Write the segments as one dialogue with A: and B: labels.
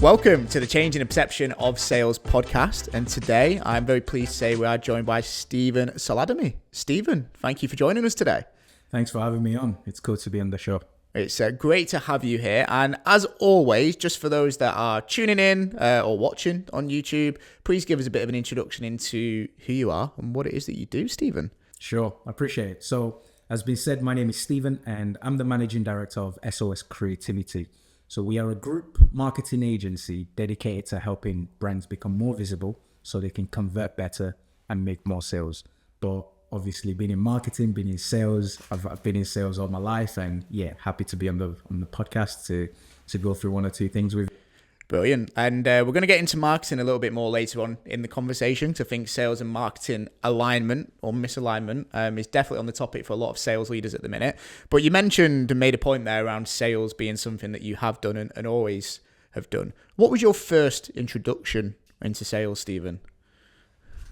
A: Welcome to the Changing the Perception of Sales podcast. And today I'm very pleased to say we are joined by Stephen Solademi. Stephen, thank you for joining us today.
B: Thanks for having me on. It's good to be on the show.
A: It's great to have you here. And as always, just for those that are tuning in or watching on YouTube, please give us a bit of an introduction into who you are and what it is that you do, Stephen.
B: Sure, I appreciate it. So, as been said, my name is Stephen and I'm the managing director of SOS Creativity. So we are a group marketing agency dedicated to helping brands become more visible so they can convert better and make more sales. But obviously being in marketing, being in sales, I've been in sales all my life, and yeah, happy to be on the podcast to go through one or two things with.
A: Brilliant. And we're going to get into marketing a little bit more later on in the conversation. To think sales and marketing alignment or misalignment is definitely on the topic for a lot of sales leaders at the minute. But you mentioned and made a point there around sales being something that you have done and always have done. What was your first introduction into sales, Stephen?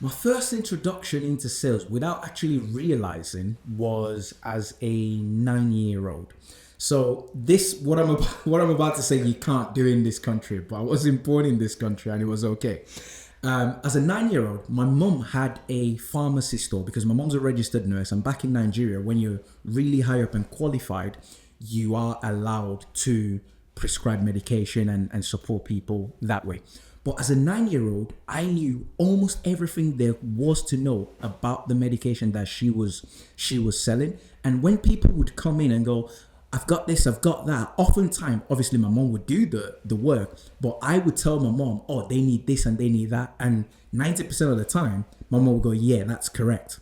B: My first introduction into sales, without actually realizing, was as a 9-year-old. So what I'm about to say, you can't do in this country, but I wasn't born in this country and it was okay. As a 9-year-old, my mom had a pharmacy store because my mom's a registered nurse. And back in Nigeria, when you're really high up and qualified, you are allowed to prescribe medication and support people that way. But as a 9-year-old, I knew almost everything there was to know about the medication that she was selling. And when people would come in and go, I've got this, I've got that. Oftentimes, obviously, my mom would do the work, but I would tell my mom, oh, they need this and they need that. And 90% of the time, my mom would go, yeah, that's correct.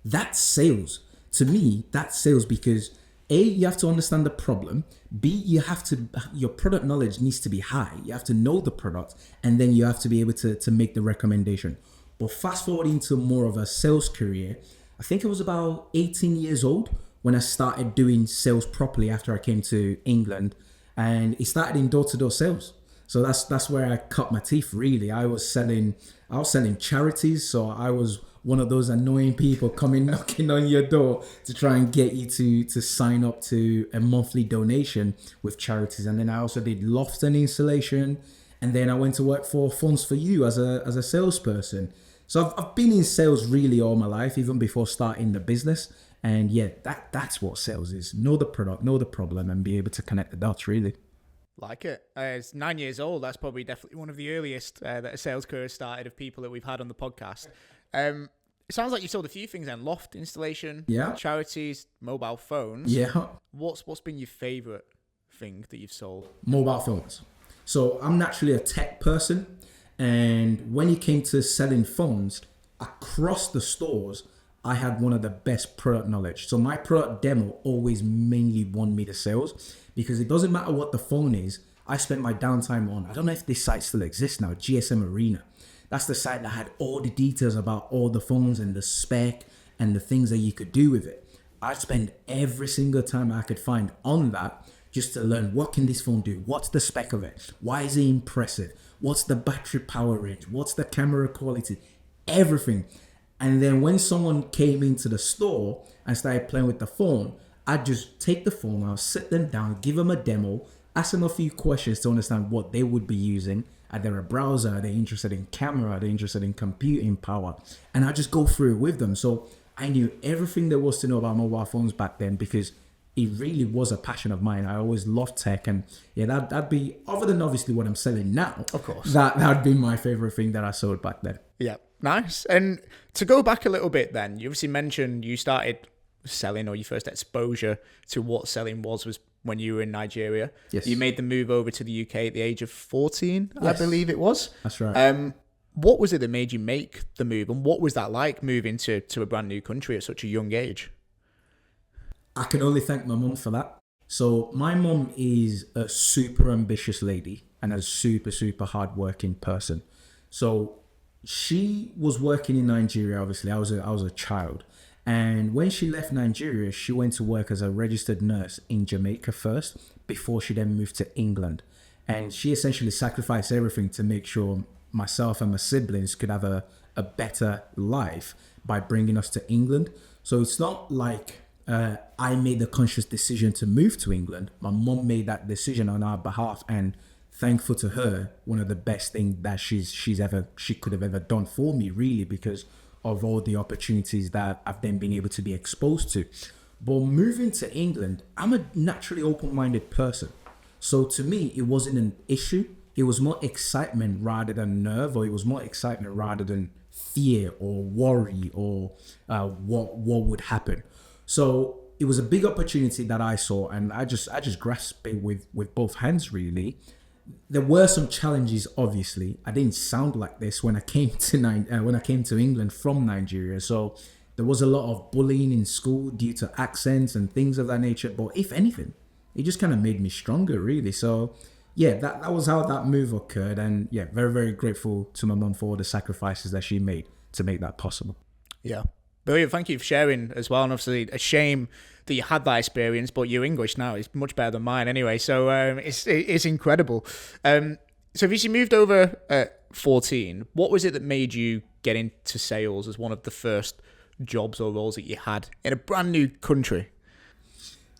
B: That's sales. To me, that's sales because A, you have to understand the problem. B, your product knowledge needs to be high. You have to know the product, and then you have to be able to make the recommendation. But fast forwarding to more of a sales career, I think it was about 18 years old when I started doing sales properly after I came to England, and it started in door-to-door sales. So that's where I cut my teeth really. I was selling charities, so I was one of those annoying people coming knocking on your door to try and get you to sign up to a monthly donation with charities. And then I also did loft and installation, and then I went to work for Funds for You as a salesperson. So I've been in sales really all my life, even before starting the business. And yeah, that's what sales is. Know the product, know the problem, and be able to connect the dots, really.
A: Like it. It's 9 years old. That's probably definitely one of the earliest that a sales career started of people that we've had on the podcast. It sounds like you sold a few things then. Loft installation, charities, mobile phones.
B: Yeah.
A: What's been your favourite thing that you've sold?
B: Mobile phones. So I'm naturally a tech person. And when it came to selling phones, across the stores, I had one of the best product knowledge. So my product demo always mainly won me the sales because it doesn't matter what the phone is. I spent my downtime on, I don't know if this site still exists now, GSM Arena. That's the site that had all the details about all the phones and the spec and the things that you could do with it. I'd spend every single time I could find on that just to learn what can this phone do? What's the spec of it? Why is it impressive? What's the battery power range? What's the camera quality? Everything. And then when someone came into the store and started playing with the phone, I'd just take the phone, I'll sit them down, give them a demo, ask them a few questions to understand what they would be using. Are they a browser? Are they interested in camera? Are they interested in computing power? And I just go through it with them. So I knew everything there was to know about mobile phones back then because it really was a passion of mine. I always loved tech, and yeah, that'd be, other than obviously what I'm selling now,
A: of course,
B: that'd be my favorite thing that I sold back then.
A: Yeah, nice. And to go back a little bit then, you obviously mentioned you started selling, or your first exposure to what selling was when you were in Nigeria.
B: Yes.
A: You made the move over to the UK at the age of 14, yes. I believe it was.
B: That's right.
A: What was it that made you make the move, and what was that like moving to a brand new country at such a young age?
B: I can only thank my mum for that. So my mum is a super ambitious lady and a super, super hardworking person. So she was working in Nigeria, obviously. I was a child. And when she left Nigeria, she went to work as a registered nurse in Jamaica first, before she then moved to England. And she essentially sacrificed everything to make sure myself and my siblings could have a better life by bringing us to England. So it's not like I made the conscious decision to move to England. My mom made that decision on our behalf, and thankful to her, one of the best things that she could have ever done for me, really, because of all the opportunities that I've then been able to be exposed to. But moving to England, I'm a naturally open-minded person. So to me, it wasn't an issue. It was more excitement rather than nerve, or it was more excitement rather than fear or worry or what would happen. So it was a big opportunity that I saw, and I just grasped it with both hands, really. There were some challenges, obviously. I didn't sound like this when I came to when I came to England from Nigeria. So there was a lot of bullying in school due to accents and things of that nature. But if anything, it just kind of made me stronger, really. So yeah, that was how that move occurred. And yeah, very, very grateful to my mum for all the sacrifices that she made to make that possible.
A: Yeah. Brilliant. Thank you for sharing as well. And obviously, a shame that you had that experience, but your English now is much better than mine anyway. So it's incredible. So if you moved over at 14, what was it that made you get into sales as one of the first jobs or roles that you had in a brand new country?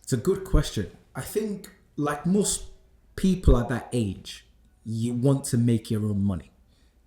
B: It's a good question. I think, like most people at that age, you want to make your own money.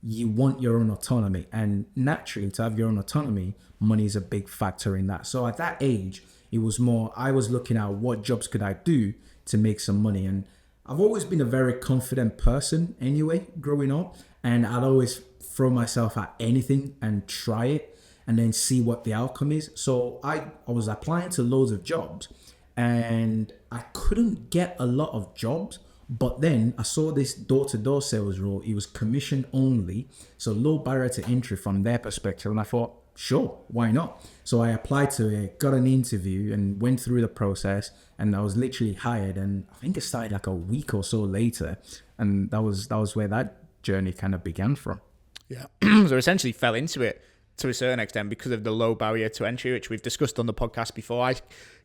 B: You want your own autonomy, and naturally, to have your own autonomy, money is a big factor in that. So at that age, it was more, I was looking at what jobs could I do to make some money. And I've always been a very confident person anyway, growing up, and I'd always throw myself at anything and try it and then see what the outcome is. So I was applying to loads of jobs, and I couldn't get a lot of jobs. But then I saw this door-to-door sales role. It was commission only, so low barrier to entry from their perspective. And I thought, sure, why not? So I applied to it, got an interview, and went through the process. And I was literally hired. And I think it started like a week or so later. And that was where that journey kind of began from.
A: Yeah. So essentially fell into it to a certain extent because of the low barrier to entry, which we've discussed on the podcast before. I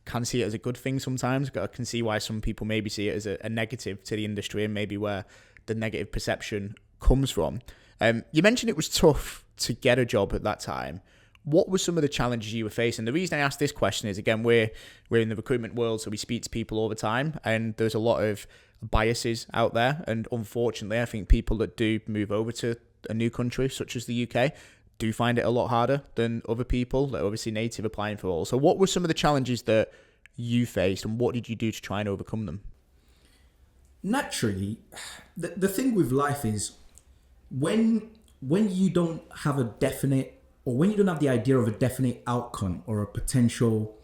A: can see it as a good thing sometimes. I can see why some people maybe see it as a negative to the industry, and maybe where the negative perception comes from. You mentioned it was tough to get a job at that time. What were some of the challenges you were facing? The reason I asked this question is, again, we're in the recruitment world, so we speak to people all the time, and there's a lot of biases out there. And unfortunately, I think people that do move over to a new country, such as the UK, do find it a lot harder than other people that are obviously native applying for all. So what were some of the challenges that you faced, and what did you do to try and overcome them?
B: Naturally, the thing with life is when you don't have a definite, or when you don't have the idea of a definite outcome or a potential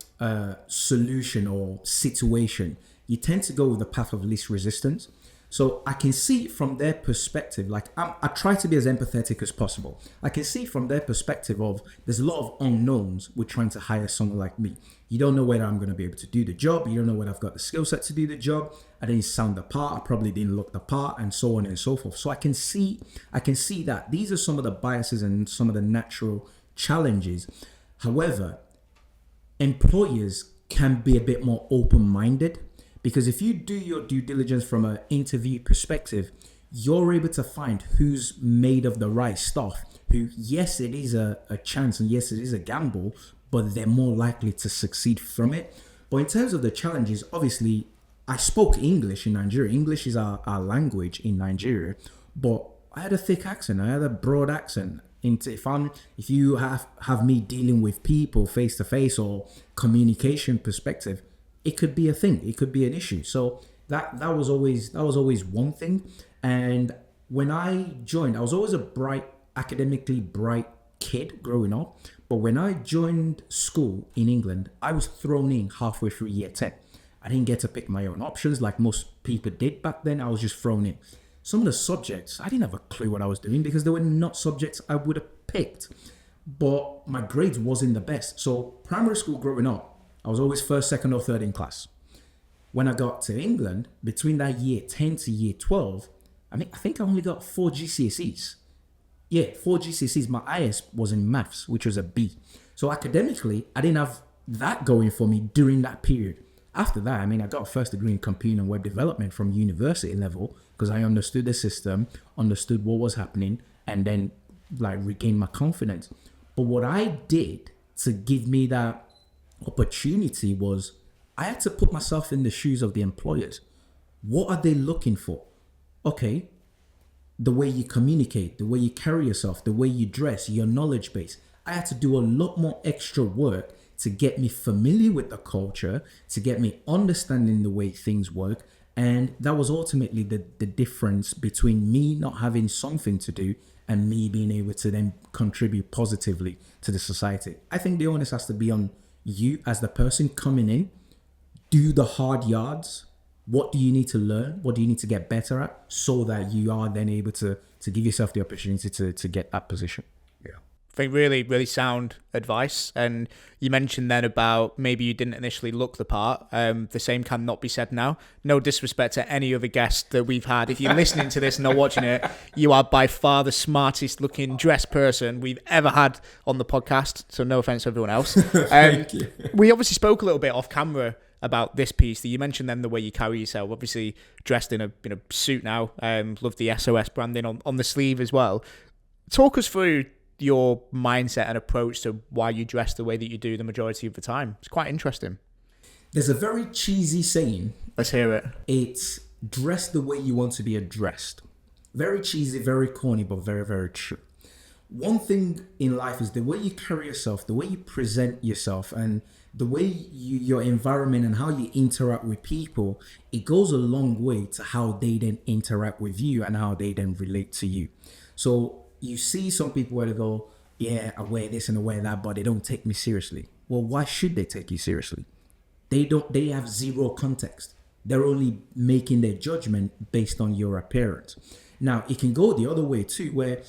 B: solution or situation, you tend to go with the path of least resistance. So I can see from their perspective, like I try to be as empathetic as possible. I can see from their perspective of there's a lot of unknowns with trying to hire someone like me. You don't know whether I'm going to be able to do the job. You don't know whether I've got the skill set to do the job. I didn't sound the part. I probably didn't look the part, and so on and so forth. So I can see that these are some of the biases and some of the natural challenges. However, employers can be a bit more open-minded. Because if you do your due diligence from an interview perspective, you're able to find who's made of the right stuff, who, yes, it is a chance and yes, it is a gamble, but they're more likely to succeed from it. But in terms of the challenges, obviously, I spoke English in Nigeria. English is our language in Nigeria, but I had a thick accent. I had a broad accent. If you have me dealing with people face to face or communication perspective, it could be a thing. It could be an issue. So that was always one thing. And when I joined, I was always a academically bright kid growing up. But when I joined school in England, I was thrown in halfway through year 10. I didn't get to pick my own options like most people did back then. I was just thrown in. Some of the subjects, I didn't have a clue what I was doing because they were not subjects I would have picked. But my grades wasn't the best. So primary school growing up, I was always first, second, or third in class. When I got to England, between that year 10 to year 12, I think I only got 4 GCSEs. Yeah, 4 GCSEs. My highest was in maths, which was a B. So academically, I didn't have that going for me during that period. After that, I got a first degree in computing and web development from university level because I understood the system, understood what was happening, and then regained my confidence. But what I did to give me that opportunity was I had to put myself in the shoes of the employers. What are they looking for? okay, the way you communicate, the way you carry yourself, the way you dress, your knowledge base. I had to do a lot more extra work to get me familiar with the culture, to get me understanding the way things work. And that was ultimately the difference between me not having something to do and me being able to then contribute positively to the society. I think the onus has to be on you as the person coming in. Do the hard yards. What do you need to learn? What do you need to get better at so that you are then able to give yourself the opportunity to get that position? Yeah.
A: I think really, really sound advice. And you mentioned then about maybe you didn't initially look the part. The same can not be said now. No disrespect to any other guest that we've had. If you're listening to this and not watching it, you are by far the smartest looking dressed person we've ever had on the podcast. So no offense to everyone else.
B: Thank you.
A: We obviously spoke a little bit off camera about this piece that you mentioned then, the way you carry yourself, obviously dressed in a suit now. Love the SOS branding on the sleeve as well. Talk us through your mindset and approach to why you dress the way that you do the majority of the time. It's quite interesting.
B: There's a very cheesy saying.
A: Let's hear it.
B: It's dress the way you want to be addressed. Very cheesy, very corny, but very, very true. One thing in life is the way you carry yourself, the way you present yourself, and the way your environment and how you interact with people, it goes a long way to how they then interact with you and how they then relate to you. So you see some people where they go, yeah, I wear this and I wear that, but they don't take me seriously. Well, why should they take you seriously? They have zero context. They're only making their judgment based on your appearance. Now, it can go the other way too, where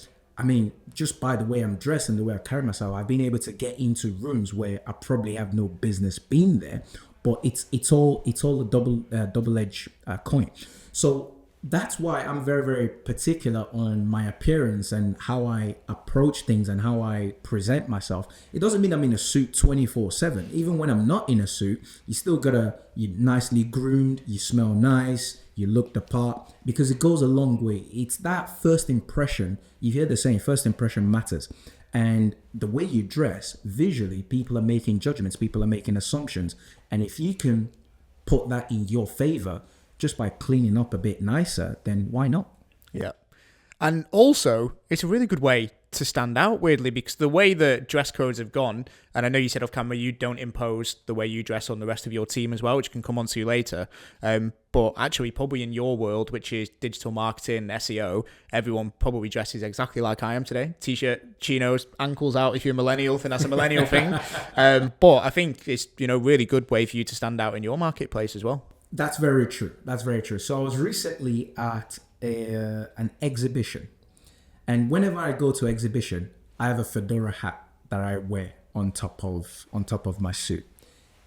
B: just by the way I'm dressed and the way I carry myself, I've been able to get into rooms where I probably have no business being there, but it's all a double-edged coin. So that's why I'm very, very particular on my appearance and how I approach things and how I present myself. It doesn't mean I'm in a suit 24/7. Even when I'm not in a suit, you're nicely groomed, you smell nice, you look the part, because it goes a long way. It's that first impression. You hear the saying, first impression matters. And the way you dress, visually, people are making judgments, people are making assumptions. And if you can put that in your favor just by cleaning up a bit nicer, then why not?
A: Yeah. And also, it's a really good way to stand out, weirdly, because the way that dress codes have gone, and I know you said off camera you don't impose the way you dress on the rest of your team as well, which can come on to later. But actually, probably in your world, which is digital marketing, SEO, everyone probably dresses exactly like I am today. T-shirt, chinos, ankles out if you're a millennial. I think that's a millennial thing. But I think it's really good way for you to stand out in your marketplace as well.
B: That's very true. That's very true. So I was recently at an exhibition. And whenever I go to exhibition, I have a fedora hat that I wear on top of my suit.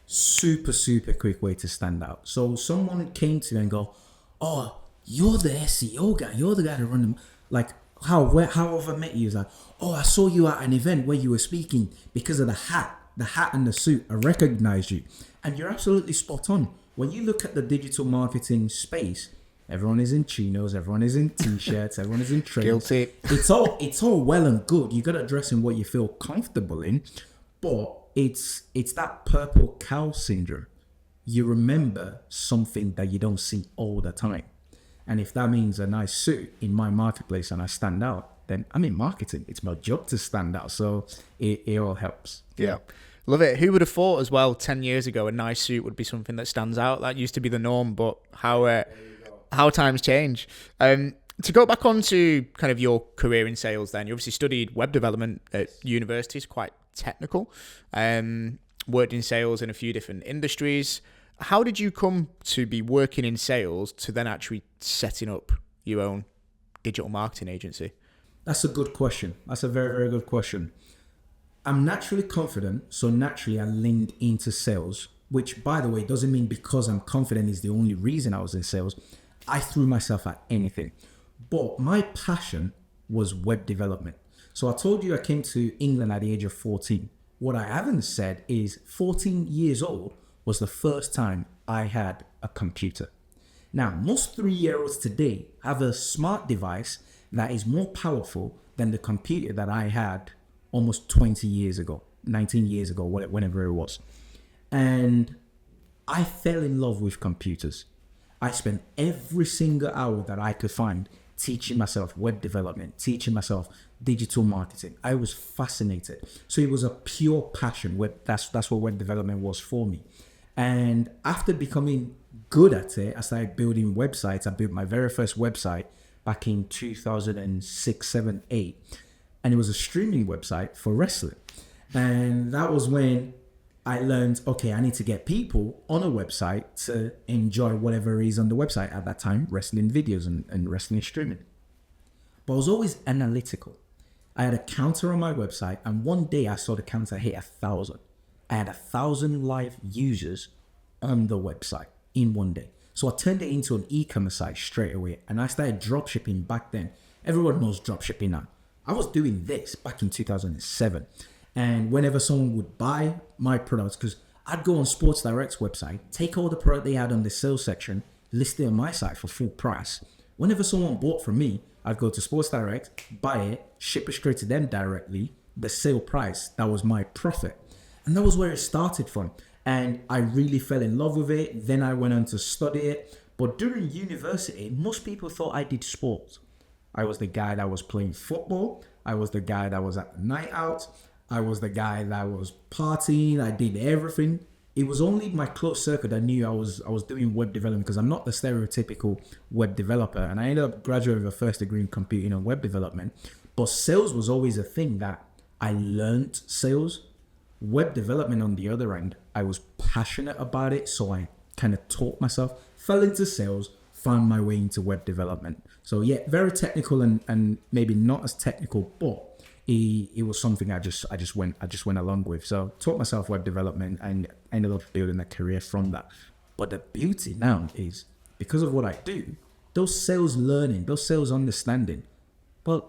B: Super, super quick way to stand out. So someone came to me and go, "Oh, you're the SEO guy. You're the guy that run them." Like, how have I met you? He's like, "Oh, I saw you at an event where you were speaking because of the hat and the suit. I recognized you." And you're absolutely spot on. When you look at the digital marketing space, everyone is in chinos, everyone is in t-shirts, everyone is in trains.
A: Guilty.
B: It's all well and good. You got to dress in what you feel comfortable in, but it's that purple cow syndrome. You remember something that you don't see all the time. And if that means a nice suit in my marketplace and I stand out, then I'm in marketing. It's my job to stand out. So it all helps.
A: Yeah. Love it. Who would have thought as well 10 years ago a nice suit would be something that stands out? That used to be the norm, but how times change. To go back on to kind of your career in sales then, you obviously studied web development at university. It's quite technical. Worked in sales in a few different industries. How did you come to be working in sales to then actually setting up your own digital marketing agency?
B: That's a good question. That's a very, very good question. I'm naturally confident, so naturally I leaned into sales, which, by the way, doesn't mean because I'm confident is the only reason I was in sales. I threw myself at anything. But my passion was web development. So I told you I came to England at the age of 14. What I haven't said is 14 years old was the first time I had a computer. Now, most 3-year-olds today have a smart device that is more powerful than the computer that I had almost 20 years ago, 19 years ago, whenever it was. And I fell in love with computers. I spent every single hour that I could find teaching myself web development, teaching myself digital marketing. I was fascinated. So it was a pure passion. That's what web development was for me. And after becoming good at it, I started building websites. I built my very first website back in 2006, 7, 8. And it was a streaming website for wrestling. And that was when I learned, okay, I need to get people on a website to enjoy whatever is on the website at that time, wrestling videos and wrestling streaming. But I was always analytical. I had a counter on my website, and one day I saw the counter hit 1,000. I had 1,000 live users on the website in one day. So I turned it into an e-commerce site straight away, and I started dropshipping back then. Everyone knows dropshipping now. I was doing this back in 2007. And whenever someone would buy my products, because I'd go on Sports Direct's website, take all the product they had on the sales section, list it on my site for full price. Whenever someone bought from me, I'd go to Sports Direct, buy it, ship it straight to them directly, the sale price, that was my profit. And that was where it started from. And I really fell in love with it. Then I went on to study it. But during university, most people thought I did sports. I was the guy that was playing football. I was the guy that was at the night out. I was the guy that was partying. I did everything. It was only my close circle that knew I was doing web development, because I'm not the stereotypical web developer. And I ended up graduating with a first degree in computing and web development. But sales was always a thing that I learned sales. Web development on the other end, I was passionate about it. So I kind of taught myself, fell into sales, found my way into web development. So yeah, very technical and maybe not as technical, but it was something I just went along with. So taught myself web development and ended up building a career from that. But the beauty now is, because of what I do, those sales learning, those sales understanding, but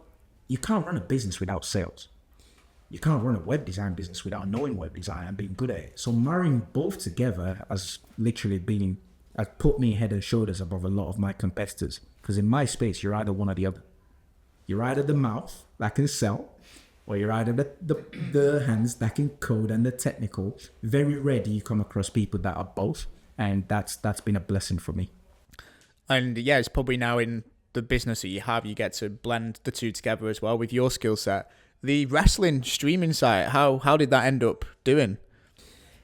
B: you can't run a business without sales. You can't run a web design business without knowing web design and being good at it. So marrying both together has put me head and shoulders above a lot of my competitors. Because in my space, you're either one or the other. You're either the mouth that can sell, or you're either the hands that can code and the technical. Very rare do you come across people that are both. And that's been a blessing for me.
A: And yeah, it's probably now in the business that you have, you get to blend the two together as well with your skill set. The wrestling streaming site, how did that end up doing?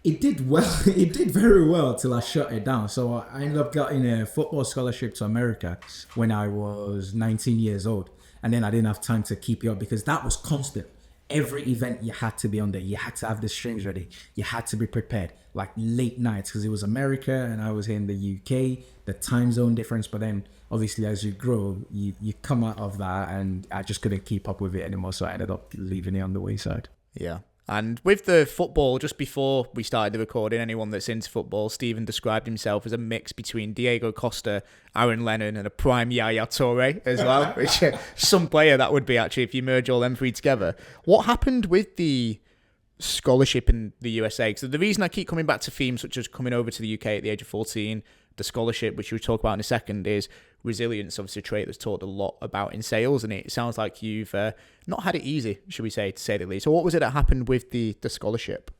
B: It did well. It did very well till I shut it down. So I ended up getting a football scholarship to America when I was 19 years old. And then I didn't have time to keep it up because that was constant. Every event you had to be on there. You had to have the streams ready. You had to be prepared. Like late nights, because it was America and I was here in the UK, the time zone difference. But then obviously as you grow, you come out of that, and I just couldn't keep up with it anymore. So I ended up leaving it on the wayside.
A: Yeah. And with the football, just before we started the recording, anyone that's into football, Stephen described himself as a mix between Diego Costa, Aaron Lennon, and a prime Yaya Toure as well, which some player that would be actually if you merge all them three together. What happened with the scholarship in the USA? Because the reason I keep coming back to themes such as coming over to the UK at the age of 14, the scholarship, which we'll talk about in a second, is resilience, obviously a trait that's talked a lot about in sales, and it sounds like you've not had it easy, should we say, to say the least. So what was it that happened with the scholarship?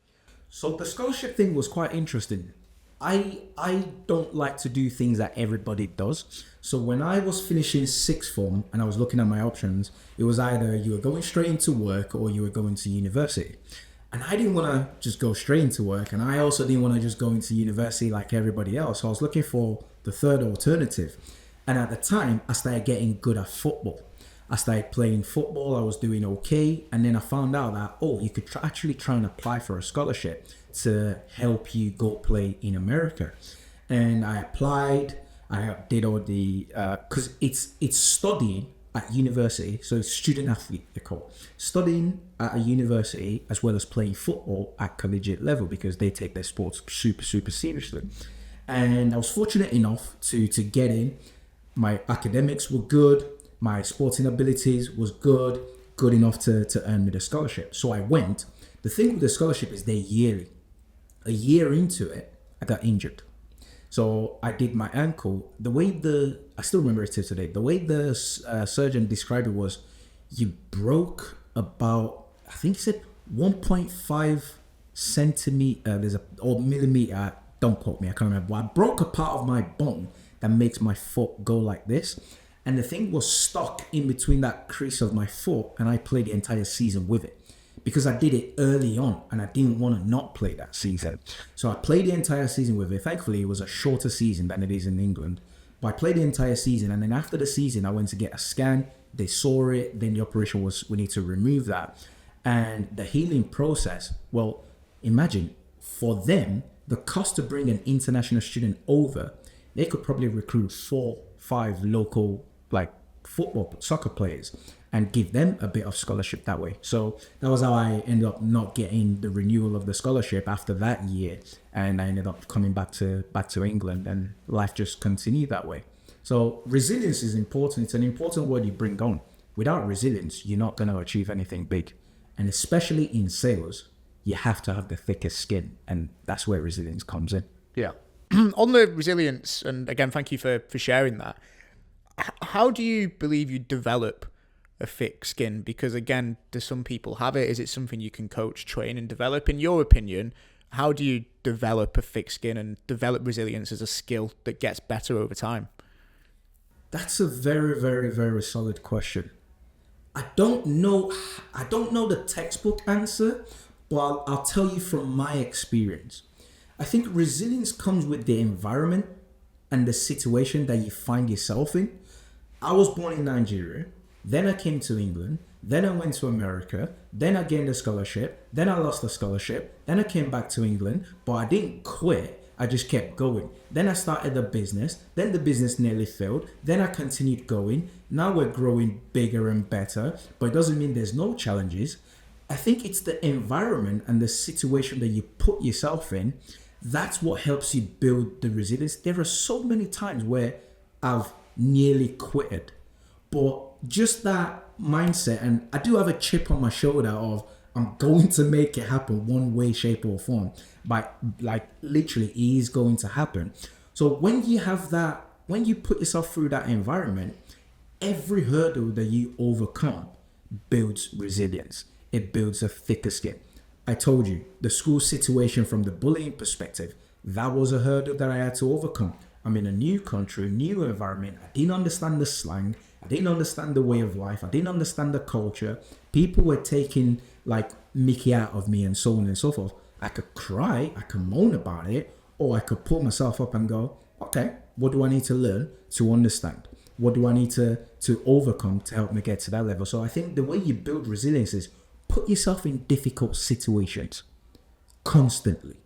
B: So the scholarship thing was quite interesting. I don't like to do things that everybody does. So when I was finishing sixth form and I was looking at my options, it was either you were going straight into work or you were going to university. And I didn't want to just go straight into work, and I also didn't want to just go into university like everybody else. So I was looking for the third alternative. And at the time, I started getting good at football. I started playing football. I was doing okay. And then I found out that, you could actually try and apply for a scholarship to help you go play in America. And I applied. I did all the, because it's studying at university. So it's student athlete, they call it. Studying at a university as well as playing football at collegiate level, because they take their sports super, super seriously. And I was fortunate enough to get in. My academics were good. My sporting abilities was good enough to earn me the scholarship. So I went. The thing with the scholarship is they're yearly. A year into it, I got injured. So I did my ankle. I still remember it till today. The way the surgeon described it was, you broke about, I think he said 1.5 centimeter, or millimeter. Don't quote me, I can't remember. But I broke a part of my bone that makes my foot go like this. And the thing was stuck in between that crease of my foot, and I played the entire season with it because I did it early on and I didn't want to not play that season. So I played the entire season with it. Thankfully, it was a shorter season than it is in England. But I played the entire season, and then after the season, I went to get a scan. They saw it. Then the operation was, we need to remove that. And the healing process, well, imagine for them, the cost to bring an international student over, they could probably recruit 4-5 local soccer players and give them a bit of scholarship that way. So that was how I ended up not getting the renewal of the scholarship after that year, and I ended up coming back to England, and life just continued that way. So resilience is important. It's an important word you bring on. Without resilience, you're not going to achieve anything big, and especially in sales, you have to have the thickest skin, and that's where resilience comes in.
A: Yeah. On the resilience, and again, thank you for sharing that. How do you believe you develop a thick skin? Because again, do some people have it? Is it something you can coach, train, and develop? In your opinion, how do you develop a thick skin and develop resilience as a skill that gets better over time?
B: That's a very, very, very solid question. I don't know the textbook answer, but I'll tell you from my experience. I think resilience comes with the environment and the situation that you find yourself in. I was born in Nigeria, then I came to England, then I went to America, then I gained a scholarship, then I lost the scholarship, then I came back to England, but I didn't quit, I just kept going. Then I started a business, then the business nearly failed, then I continued going. Now we're growing bigger and better, but it doesn't mean there's no challenges. I think it's the environment and the situation that you put yourself in. That's what helps you build the resilience. There are so many times where I've nearly quitted, but just that mindset, and I do have a chip on my shoulder of I'm going to make it happen one way, shape, or form. Literally, it is going to happen. So when you have that, when you put yourself through that environment, every hurdle that you overcome builds resilience. It builds a thicker skin. I told you, the school situation from the bullying perspective, that was a hurdle that I had to overcome. I'm in a new country, new environment. I didn't understand the slang. I didn't understand the way of life. I didn't understand the culture. People were taking Mickey out of me and so on and so forth. I could cry, I could moan about it, or I could pull myself up and go, okay, what do I need to learn to understand? What do I need to overcome to help me get to that level? So I think the way you build resilience is put yourself in difficult situations constantly.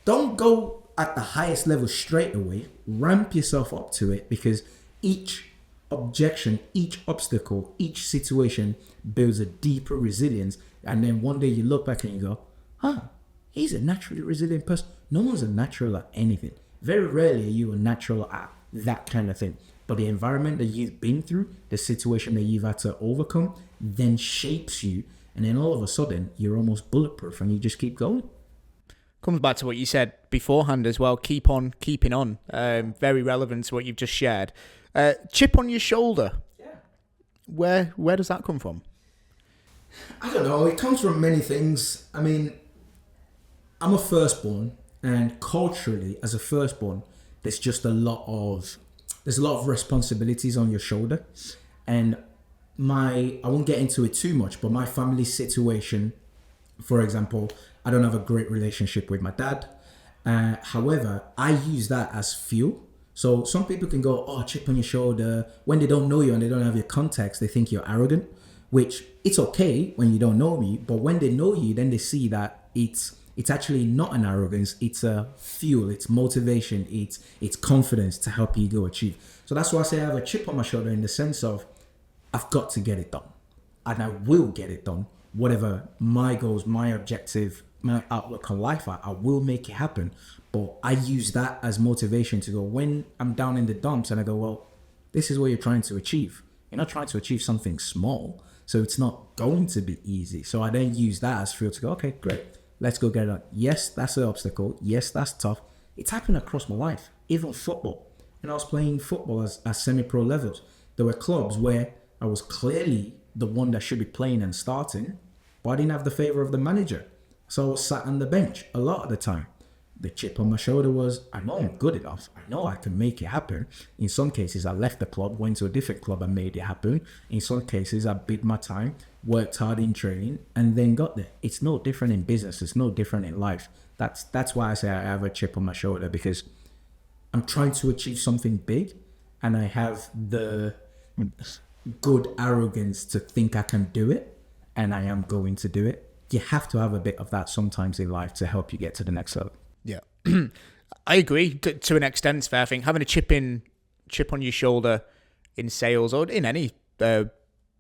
B: Don't go at the highest level straight away. Ramp yourself up to it, because each objection, each obstacle, each situation builds a deeper resilience. And then one day you look back and you go, he's a naturally resilient person. No one's a natural at anything. Very rarely are you a natural at that kind of thing. But the environment that you've been through, the situation that you've had to overcome, then shapes you. And then all of a sudden, you're almost bulletproof and you just keep going.
A: Comes back to what you said beforehand as well. Keep on keeping on. Very relevant to what you've just shared. Chip on your shoulder. Yeah. Where does that come from?
B: I don't know. It comes from many things. I mean, I'm a firstborn, and culturally, as a firstborn, there's a lot of responsibilities on your shoulder. And I won't get into it too much, but my family situation, for example, I don't have a great relationship with my dad. However, I use that as fuel. So some people can go, chip on your shoulder. When they don't know you and they don't have your context, they think you're arrogant, which it's okay when you don't know me. But when they know you, then they see that it's actually not an arrogance. It's a fuel. It's motivation. It's confidence to help you go achieve. So that's why I say I have a chip on my shoulder, in the sense of I've got to get it done, and I will get it done. Whatever my goals, my objective, my outlook on life are, I will make it happen. But I use that as motivation to go, when I'm down in the dumps and I go, well, this is what you're trying to achieve. You're not trying to achieve something small, so it's not going to be easy. So I then use that as fuel to go, okay, great, let's go get it done. Yes, that's an obstacle. Yes, that's tough. It's happened across my life, even football. And I was playing football at semi-pro levels. There were clubs where I was clearly the one that should be playing and starting, but I didn't have the favor of the manager. So I was sat on the bench a lot of the time. The chip on my shoulder was, I know I'm good enough. I know I can make it happen. In some cases, I left the club, went to a different club and made it happen. In some cases, I bid my time, worked hard in training, and then got there. It's no different in business. It's no different in life. That's why I say I have a chip on my shoulder, because I'm trying to achieve something big, and I have the good arrogance to think I can do it, and I am going to do it. You have to have a bit of that sometimes in life to help you get to the next level.
A: Yeah, I agree to an extent. Fair. I think having a chip on your shoulder in sales or in any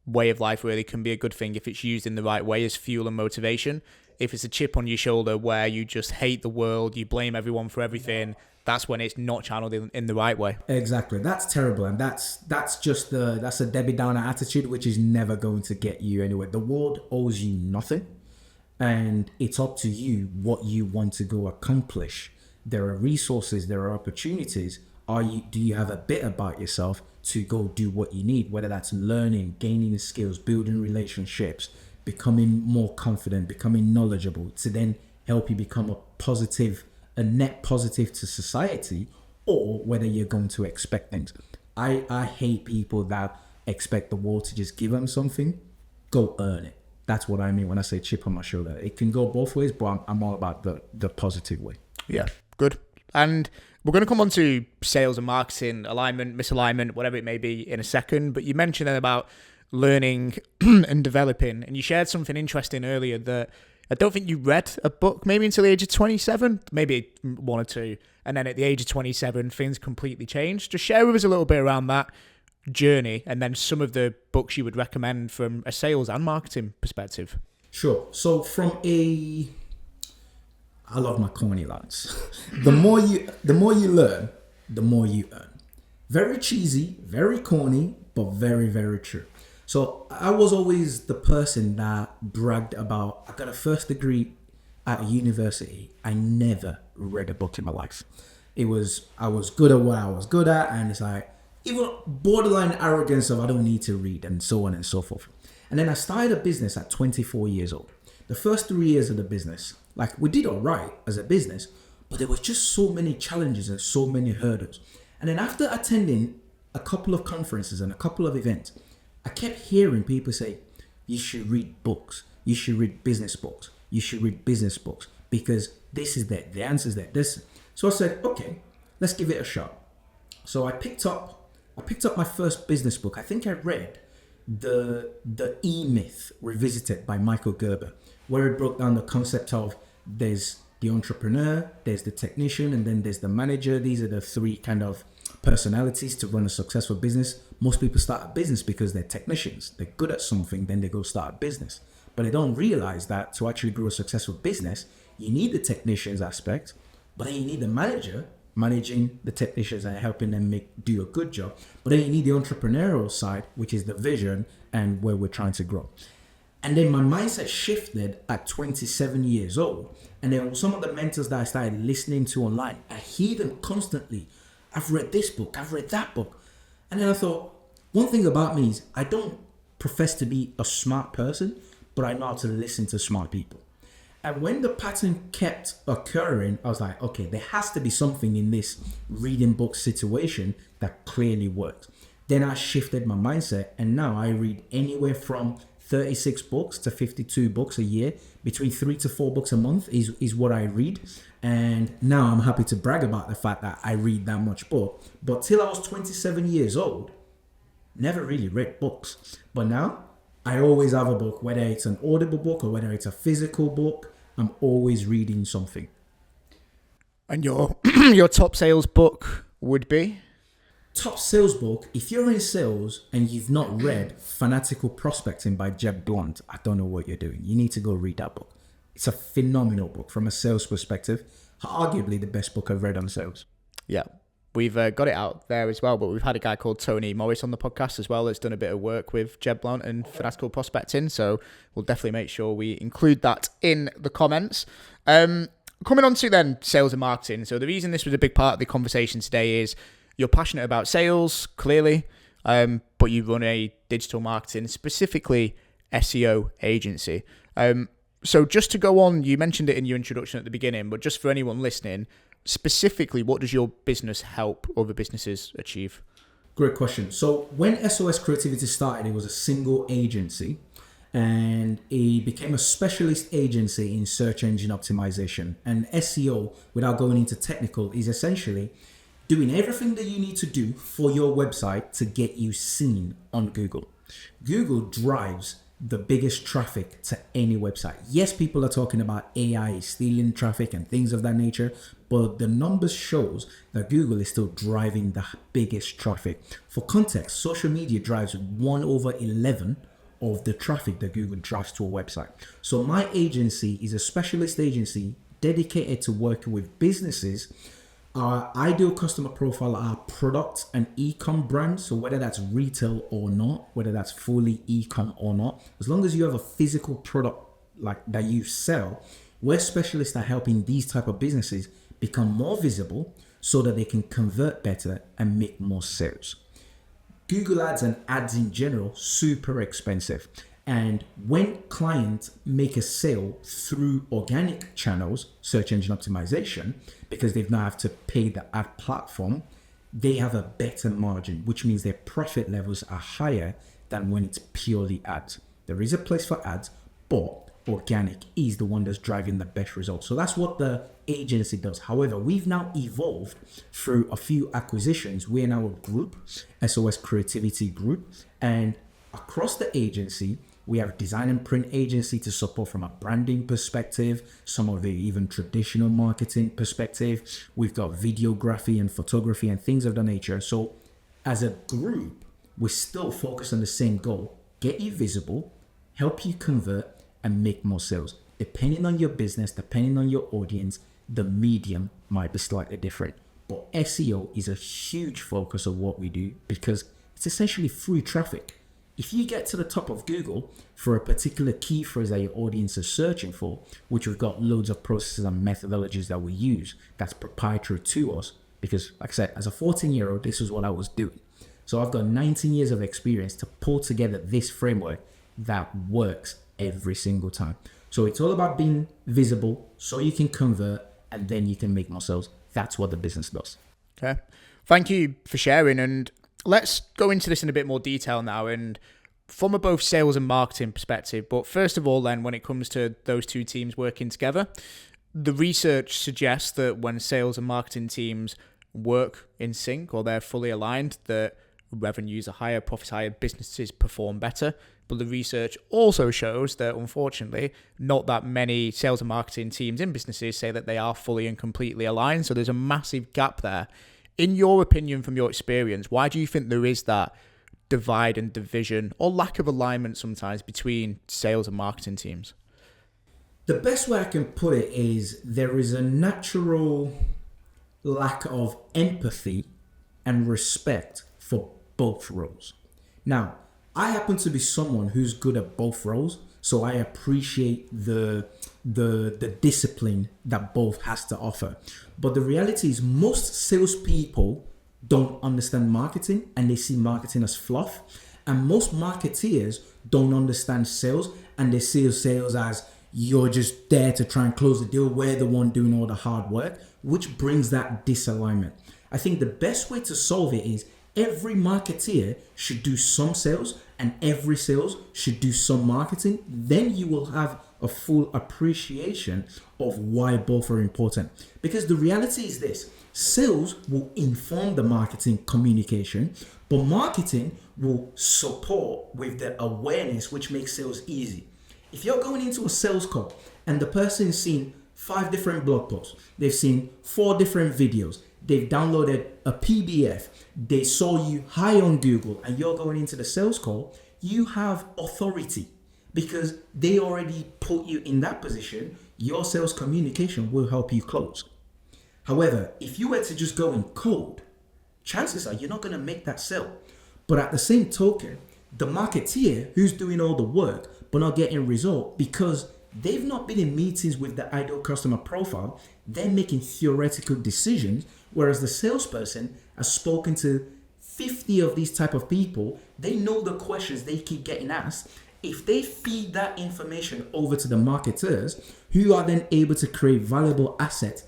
A: way of life really can be a good thing if it's used in the right way as fuel and motivation. If it's a chip on your shoulder where you just hate the world, you blame everyone for everything, that's when it's not channeled in the right way.
B: Exactly. That's terrible. And that's a Debbie Downer attitude, which is never going to get you anywhere. The world owes you nothing. And it's up to you what you want to go accomplish. There are resources, there are opportunities. Do you have a bit about yourself to go do what you need, whether that's learning, gaining skills, building relationships, becoming more confident, becoming knowledgeable, to then help you become a net positive to society, or whether you're going to expect things. I hate people that expect the world to just give them something. Go earn it. That's what I mean when I say chip on my shoulder. It can go both ways, but I'm all about the positive way.
A: Yeah, good. And we're going to come on to sales and marketing, alignment, misalignment, whatever it may be in a second. But you mentioned then about learning and developing, and you shared something interesting earlier that I don't think you read a book maybe until the age of 27, maybe one or two. And then at the age of 27, things completely changed. Just share with us a little bit around that journey, and then some of the books you would recommend from a sales and marketing perspective.
B: Sure. So I love my corny lines. The more you learn, the more you earn. Very cheesy, very corny, but very, very true. So I was always the person that bragged about, I got a first degree at university. I never read a book in my life. I was good at what I was good at, and it's like, even borderline arrogance of I don't need to read, and so on and so forth. And then I started a business at 24 years old. The first 3 years of the business, like, we did all right as a business, but there was just so many challenges and so many hurdles. And then after attending a couple of conferences and a couple of events, I kept hearing people say, you should read books. You should read business books. You should read business books, because this is there. The answer is there. So I said, okay, let's give it a shot. So I picked up my first business book. I think I read the E-Myth Revisited by Michael Gerber, where it broke down the concept of there's the entrepreneur, there's the technician, and then there's the manager. These are the three kind of personalities to run a successful business. Most people start a business because they're technicians. They're good at something, then they go start a business. But they don't realize that to actually grow a successful business, you need the technicians aspect, but then you need the manager managing the technicians and helping them do a good job. But then you need the entrepreneurial side, which is the vision and where we're trying to grow. And then my mindset shifted at 27 years old. And then some of the mentors that I started listening to online, I hear them constantly. I've read this book, I've read that book. And then I thought, one thing about me is I don't profess to be a smart person, but I know how to listen to smart people. And when the pattern kept occurring, I was like, okay, there has to be something in this reading book situation that clearly works. Then I shifted my mindset, and now I read anywhere from 36 books to 52 books a year. Between 3 to 4 books a month is what I read. And now I'm happy to brag about the fact that I read that much book. But till I was 27 years old, never really read books. But now I always have a book, whether it's an audible book or whether it's a physical book. I'm always reading something.
A: And your top sales book would be?
B: Top sales book, if you're in sales and you've not read Fanatical Prospecting by Jeb Blunt, I don't know what you're doing. You need to go read that book. It's a phenomenal book from a sales perspective. Arguably the best book I've read on sales.
A: Yeah, we've got it out there as well, but we've had a guy called Tony Morris on the podcast as well that's done a bit of work with Jeb Blunt and Fanatical Prospecting, so we'll definitely make sure we include that in the comments. Coming on to then sales and marketing. So the reason this was a big part of the conversation today is you're passionate about sales, clearly, but you run a digital marketing, specifically SEO agency. So just to go on, you mentioned it in your introduction at the beginning, but just for anyone listening, specifically, what does your business help other businesses achieve?
B: Great question. So when SOS Creativity started, it was a single agency and it became a specialist agency in search engine optimization. And SEO, without going into technical, is essentially doing everything that you need to do for your website to get you seen on Google. Google drives the biggest traffic to any website. Yes, people are talking about AI stealing traffic and things of that nature, but the numbers shows that Google is still driving the biggest traffic. For context, social media drives 1/11 of the traffic that Google drives to a website. So my agency is a specialist agency dedicated to working with businesses. Our ideal customer profile are products and e-com brands. So whether that's retail or not, whether that's fully e-com or not, as long as you have a physical product like that you sell, we're specialists at helping these type of businesses become more visible so that they can convert better and make more sales. Google ads and ads in general, super expensive. And when clients make a sale through organic channels, search engine optimization, because they've now have to pay the ad platform, they have a better margin, which means their profit levels are higher than when it's purely ads. There is a place for ads, but organic is the one that's driving the best results. So that's what the agency does. However, we've now evolved through a few acquisitions. We're now a group, SOS Creativity Group, and across the agency, we have design and print agency to support from a branding perspective, some of the even traditional marketing perspective. We've got videography and photography and things of that nature. So as a group, we still focus on the same goal: get you visible, help you convert, and make more sales. Depending on your business, depending on your audience, the medium might be slightly different. But SEO is a huge focus of what we do because it's essentially free traffic. If you get to the top of Google for a particular key phrase that your audience is searching for, which we've got loads of processes and methodologies that we use that's proprietary to us, because like I said, as a 14-year-old, this is what I was doing. So I've got 19 years of experience to pull together this framework that works every single time. So it's all about being visible so you can convert and then you can make more sales. That's what the business does.
A: Okay. Thank you for sharing. And let's go into this in a bit more detail now, and from a both sales and marketing perspective. But first of all, then, when it comes to those two teams working together, the research suggests that when sales and marketing teams work in sync or they're fully aligned, that revenues are higher, profits higher, businesses perform better. But the research also shows that, unfortunately, not that many sales and marketing teams in businesses say that they are fully and completely aligned. So there's a massive gap there. In your opinion, from your experience, why do you think there is that divide and division or lack of alignment sometimes between sales and marketing teams?
B: The best way I can put it is there is a natural lack of empathy and respect for both roles. Now, I happen to be someone who's good at both roles, so I appreciate the discipline that both has to offer. But the reality is most salespeople don't understand marketing and they see marketing as fluff. And most marketeers don't understand sales and they see sales as you're just there to try and close the deal. We're the one doing all the hard work, which brings that disalignment. I think the best way to solve it is every marketeer should do some sales and every sales should do some marketing. Then you will have a full appreciation of why both are important. Because the reality is this: sales will inform the marketing communication, but marketing will support with the awareness, which makes sales easy. If you're going into a sales call and the person's seen 5 different blog posts, they've seen 4 different videos, they've downloaded a PDF, they saw you high on Google, and you're going into the sales call, you have authority because they already put you in that position. Your sales communication will help you close. However, if you were to just go in cold, chances are you're not going to make that sale. But at the same token, the marketeer who's doing all the work but not getting result because they've not been in meetings with the ideal customer profile, they're making theoretical decisions, whereas the salesperson has spoken to 50 of these type of people. They know the questions they keep getting asked, If they feed that information over to the marketers, who are then able to create valuable assets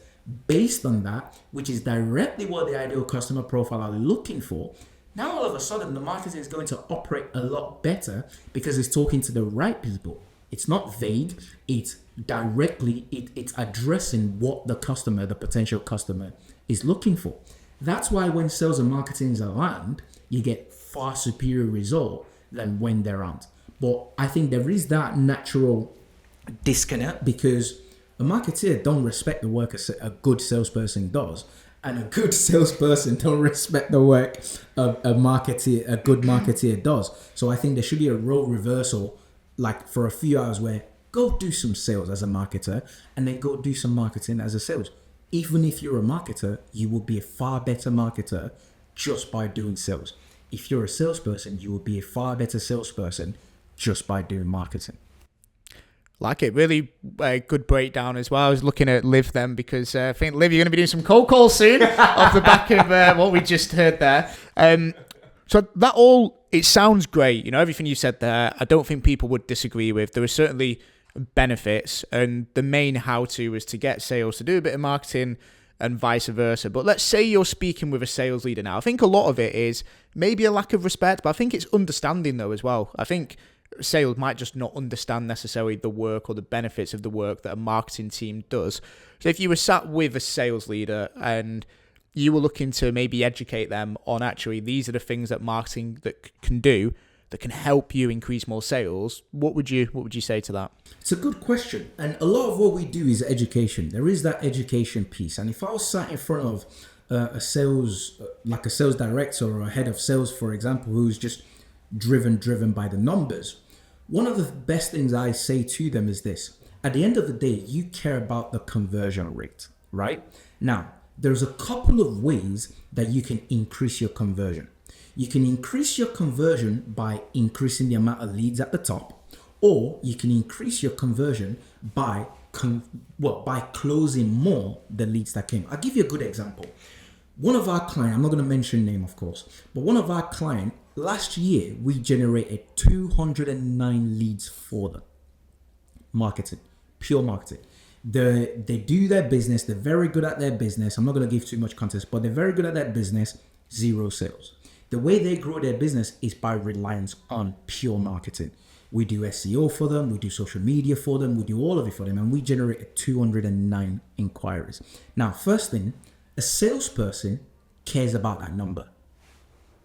B: based on that, which is directly what the ideal customer profile are looking for, now all of a sudden the marketing is going to operate a lot better because it's talking to the right people. It's not vague, it's directly, it's addressing what the customer, the potential customer, is looking for. That's why when sales and marketing is aligned, you get far superior result than when there aren't. But I think there is that natural disconnect because a marketeer don't respect the work a good salesperson does, and a good salesperson don't respect the work a good marketeer does. So I think there should be a role reversal, like for a few hours where go do some sales as a marketer and then go do some marketing as a sales. Even if you're a marketer, you will be a far better marketer just by doing sales. If you're a salesperson, you will be a far better salesperson just by doing marketing.
A: Like it. Really good breakdown as well. I was looking at Liv then because I think, Liv, you're going to be doing some cold calls soon off the back of what we just heard there. So that all, it sounds great. You know, everything you said there, I don't think people would disagree with. There are certainly benefits, and the main how-to is to get sales to do a bit of marketing and vice versa. But let's say you're speaking with a sales leader now. I think a lot of it is maybe a lack of respect, but I think it's understanding though as well. I think sales might just not understand necessarily the work or the benefits of the work that a marketing team does. So if you were sat with a sales leader and you were looking to maybe educate them on actually these are the things that marketing that can do that can help you increase more sales, what would you say to that?
B: It's a good question. And a lot of what we do is education. There is that education piece. And if I was sat in front of a sales, like a sales director or a head of sales, for example, who's just driven by the numbers, one of the best things I say to them is this: at the end of the day, you care about the conversion rate, right? Now, there's a couple of ways that you can increase your conversion. You can increase your conversion by increasing the amount of leads at the top, or you can increase your conversion by closing more the leads that came. I'll give you a good example. One of our clients, I'm not going to mention name, of course, but one of our clients, last year, we generated 209 leads for them. Marketing, pure marketing. They do their business. They're very good at their business. I'm not going to give too much context, but they're very good at their business. Zero sales. The way they grow their business is by reliance on pure marketing. We do SEO for them. We do social media for them. We do all of it for them. And we generated 209 inquiries. Now, first thing, a salesperson cares about that number.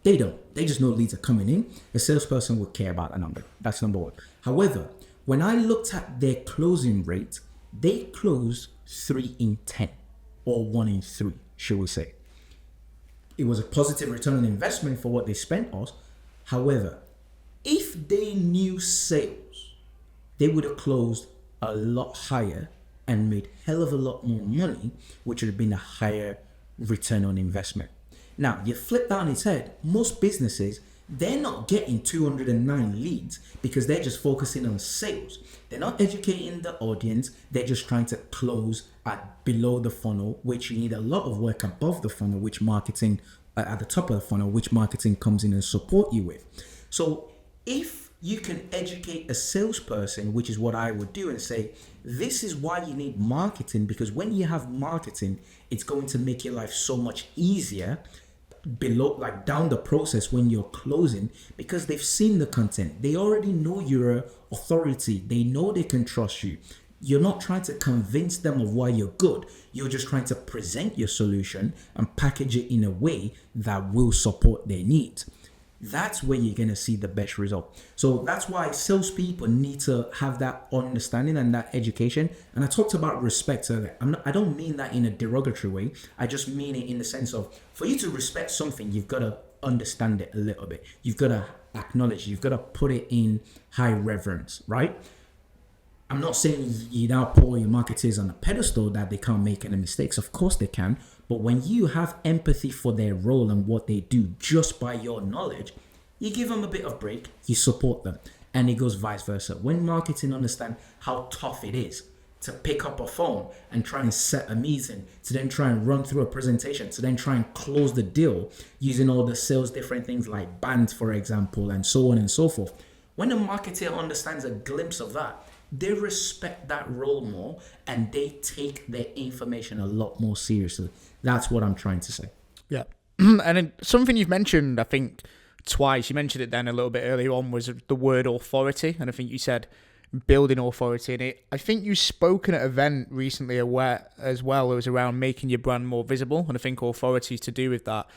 B: They don't. They just know leads are coming in. A salesperson will care about that number. That's number one. However, when I looked at their closing rate, they closed 3 in 10 or 1 in 3, should we say. It was a positive return on investment for what they spent us. However, if they knew sales, they would have closed a lot higher and made hell of a lot more money, which would have been a higher return on investment. Now, you flip that on its head, most businesses, they're not getting 209 leads because they're just focusing on sales. They're not educating the audience. They're just trying to close at below the funnel, which you need a lot of work above the funnel, which marketing at the top of the funnel, which marketing comes in and support you with. So if you can educate a salesperson, which is what I would do, and say, this is why you need marketing, because when you have marketing, it's going to make your life so much easier below, like down the process when you're closing, because they've seen the content. They already know you're an authority. They know they can trust you. You're not trying to convince them of why you're good. You're just trying to present your solution and package it in a way that will support their needs. That's where you're going to see the best result. So that's why salespeople need to have that understanding and that education. And I talked about respect earlier. I don't mean that in a derogatory way. I just mean it in the sense of, for you to respect something, you've got to understand it a little bit. You've got to acknowledge, you've got to put it in high reverence, right? I'm not saying you now put your marketers on a pedestal that they can't make any mistakes. Of course they can. But when you have empathy for their role and what they do just by your knowledge, you give them a bit of break, you support them. And it goes vice versa. When marketing understand how tough it is to pick up a phone and try and set a meeting, to then try and run through a presentation, to then try and close the deal using all the sales different things like bands, for example, and so on and so forth. When a marketer understands a glimpse of that, they respect that role more and they take their information a lot more seriously. That's what I'm trying to say.
A: Yeah. And then something you've mentioned, I think, twice, you mentioned it then a little bit earlier on, was the word authority. And I think you said building authority in it. I think you spoken at an event recently as well. It was around making your brand more visible. And I think authority is to do with that.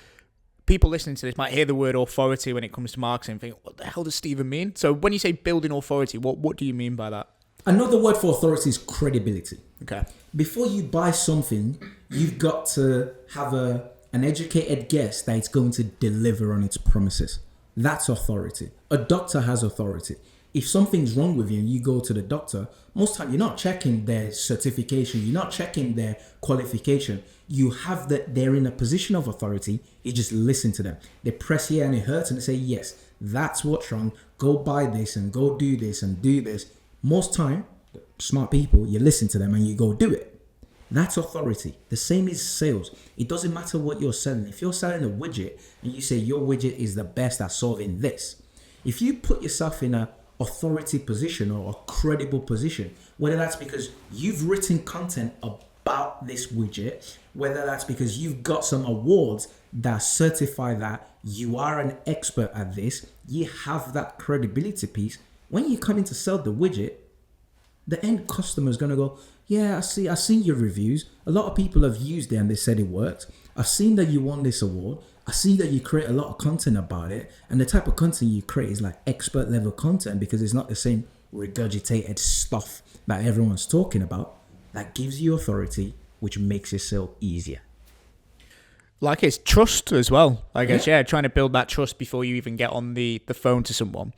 A: People listening to this might hear the word authority when it comes to marketing and think, what the hell does Stephen mean? So when you say building authority, what do you mean by that?
B: Another word for authority is credibility.
A: Okay.
B: Before you buy something, you've got to have an educated guess that it's going to deliver on its promises. That's authority. A doctor has authority. If something's wrong with you and you go to the doctor, most time you're not checking their certification, you're not checking their qualification. You have that they're in a position of authority. You just listen to them. They press here and it hurts and they say, yes, that's what's wrong. Go buy this and go do this and do this. Most time, smart people, you listen to them and you go do it. That's authority. The same is sales. It doesn't matter what you're selling. If you're selling a widget and you say your widget is the best at solving this, if you put yourself in a authority position or a credible position, whether that's because you've written content about this widget, whether that's because you've got some awards that certify that you are an expert at this, you have that credibility piece. When you come in to sell the widget, the end customer is going to go, yeah, I've seen your reviews. A lot of people have used it and they said it worked. I've seen that you won this award. I see that you create a lot of content about it. And the type of content you create is like expert level content because it's not the same regurgitated stuff that everyone's talking about. That gives you authority, which makes your sale easier.
A: Like it's trust as well, I guess. Yeah, trying to build that trust before you even get on the phone to someone.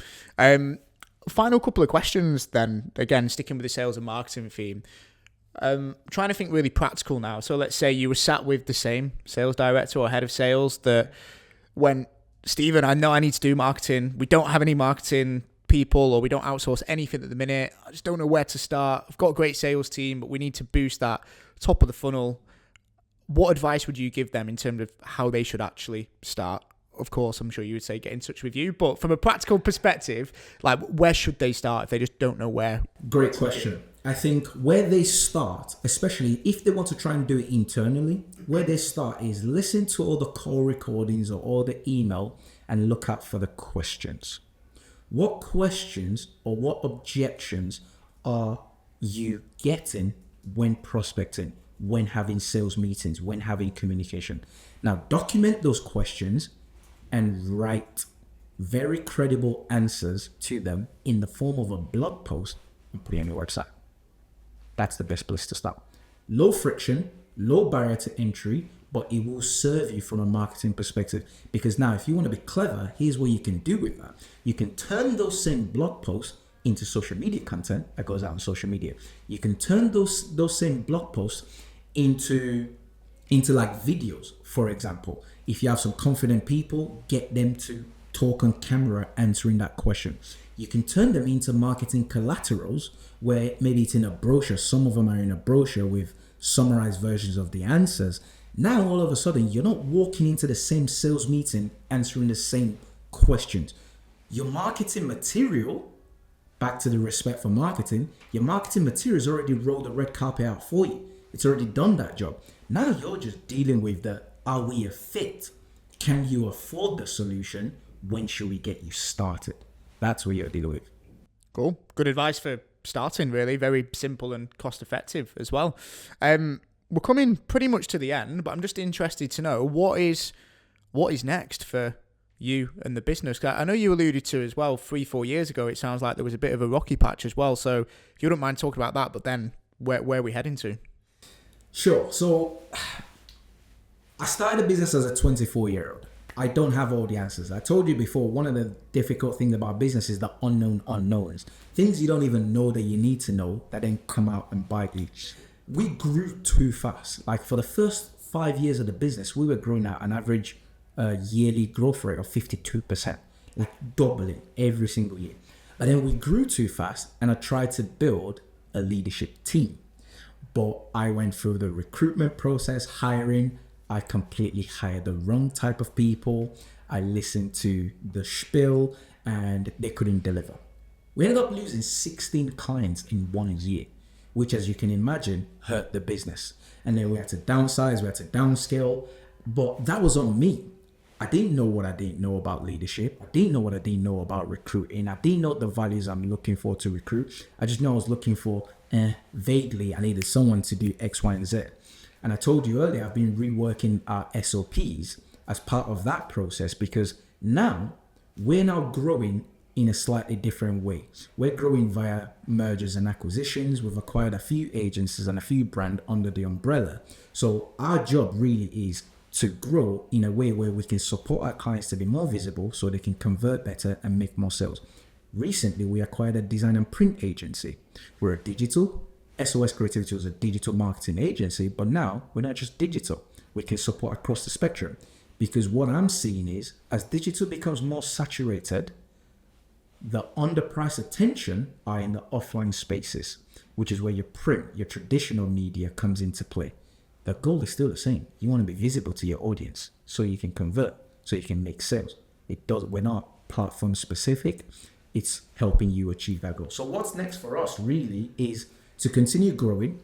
A: Final couple of questions then, again, sticking with the sales and marketing theme. Trying to think really practical now. So let's say you were sat with the same sales director or head of sales that went, Stephen, I know I need to do marketing. We don't have any marketing people or we don't outsource anything at the minute. I just don't know where to start. I've got a great sales team, but we need to boost that top of the funnel. What advice would you give them in terms of how they should actually start? Of course, I'm sure you would say get in touch with you, but from a practical perspective, like where should they start if they just don't know where?
B: Great question. I think where they start, especially if they want to try and do it internally, where they start is listen to all the call recordings or all the email and look out for the questions. What questions or what objections are you getting when prospecting, when having sales meetings, when having communication? Now, document those questions and write very credible answers to them in the form of a blog post and put it on your website. That's the best place to start. Low friction, low barrier to entry, but it will serve you from a marketing perspective. Because now, if you want to be clever, here's what you can do with that. You can turn those same blog posts into social media content that goes out on social media. You can turn those same blog posts into like videos, for example. If you have some confident people, get them to talk on camera answering that question. You can turn them into marketing collaterals where maybe it's in a brochure. Some of them are in a brochure with summarized versions of the answers. Now, all of a sudden, you're not walking into the same sales meeting answering the same questions. Your marketing material, back to the respect for marketing, your marketing material has already rolled the red carpet out for you. It's already done that job. Now you're just dealing with the, are we a fit? Can you afford the solution? When should we get you started? That's what you're dealing with.
A: Cool. Good advice for starting, really. Very simple and cost effective as well. We're coming pretty much to the end, but I'm just interested to know what is next for you and the business. I know you alluded to as well 3-4 years ago, it sounds like there was a bit of a rocky patch as well. So if you don't mind talking about that, but then where are we heading to?
B: Sure. So I started a business as a 24-year-old. I don't have all the answers. I told you before, one of the difficult things about business is the unknown unknowns. Things you don't even know that you need to know that then come out and bite you. We grew too fast. Like for the first 5 years of the business, we were growing at an average yearly growth rate of 52%, like doubling every single year. And then we grew too fast and I tried to build a leadership team. But I went through the recruitment process, hiring. I completely hired the wrong type of people. I listened to the spiel and they couldn't deliver. We ended up losing 16 clients in 1 year, which, as you can imagine, hurt the business. And then we had to downsize, we had to downscale, but that was on me. I didn't know what I didn't know about leadership. I didn't know what I didn't know about recruiting. I didn't know the values I'm looking for to recruit. I just know I was looking for, vaguely, I needed someone to do X, Y, and Z. And I told you earlier, I've been reworking our SOPs as part of that process, because now we're now growing in a slightly different way. We're growing via mergers and acquisitions. We've acquired a few agencies and a few brands under the umbrella. So our job really is to grow in a way where we can support our clients to be more visible so they can convert better and make more sales. Recently, we acquired a design and print agency. We're a digital. SOS Creativity was a digital marketing agency, but now we're not just digital. We can support across the spectrum, because what I'm seeing is as digital becomes more saturated, the underpriced attention are in the offline spaces, which is where your print, your traditional media comes into play. The goal is still the same. You want to be visible to your audience so you can convert, so you can make sales. We're not platform specific. It's helping you achieve that goal. So what's next for us really is to continue growing.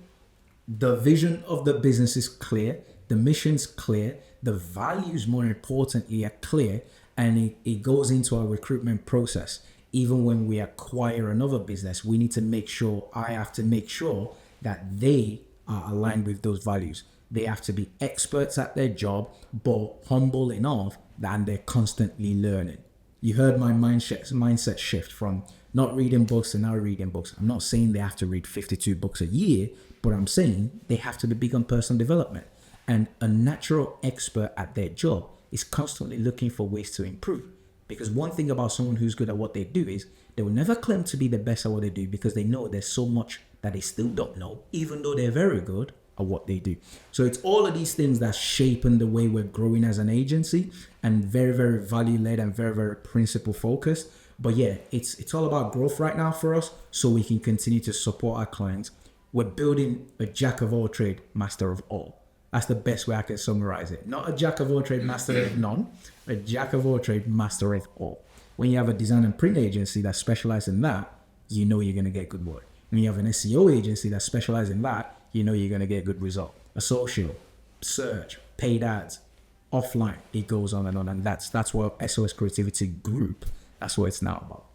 B: The vision of the business is clear. The mission's clear. The values, more importantly, are clear. And it goes into our recruitment process. Even when we acquire another business, we need to make sure, I have to make sure that they are aligned with those values. They have to be experts at their job, but humble enough that they're constantly learning. You heard my mindset shift from not reading books to now reading books. I'm not saying they have to read 52 books a year, but I'm saying they have to be big on personal development. And a natural expert at their job is constantly looking for ways to improve. Because one thing about someone who's good at what they do is they will never claim to be the best at what they do, because they know there's so much that they still don't know, even though they're very good at what they do. So it's all of these things that shaping the way we're growing as an agency, and very, very value-led and very, very principle-focused. But yeah, it's all about growth right now for us, so we can continue to support our clients. We're building a jack of all trade, master of all. That's the best way I can summarize it. Not a jack of all trade, master of none. A jack of all trade, master of all. When you have a design and print agency that specializes in that, you know you're going to get good work. When you have an SEO agency that specializes in that, you know you're going to get a good result. A social, search, paid ads, offline, it goes on. And that's what SOS Creativity Group, that's what it's now about.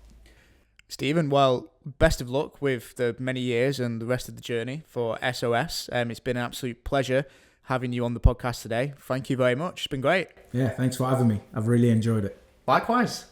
A: Stephen, well, best of luck with the many years and the rest of the journey for SOS. It's been an absolute pleasure having you on the podcast today. Thank you very much. It's been great.
B: Yeah, thanks for having me. I've really enjoyed it.
A: Likewise.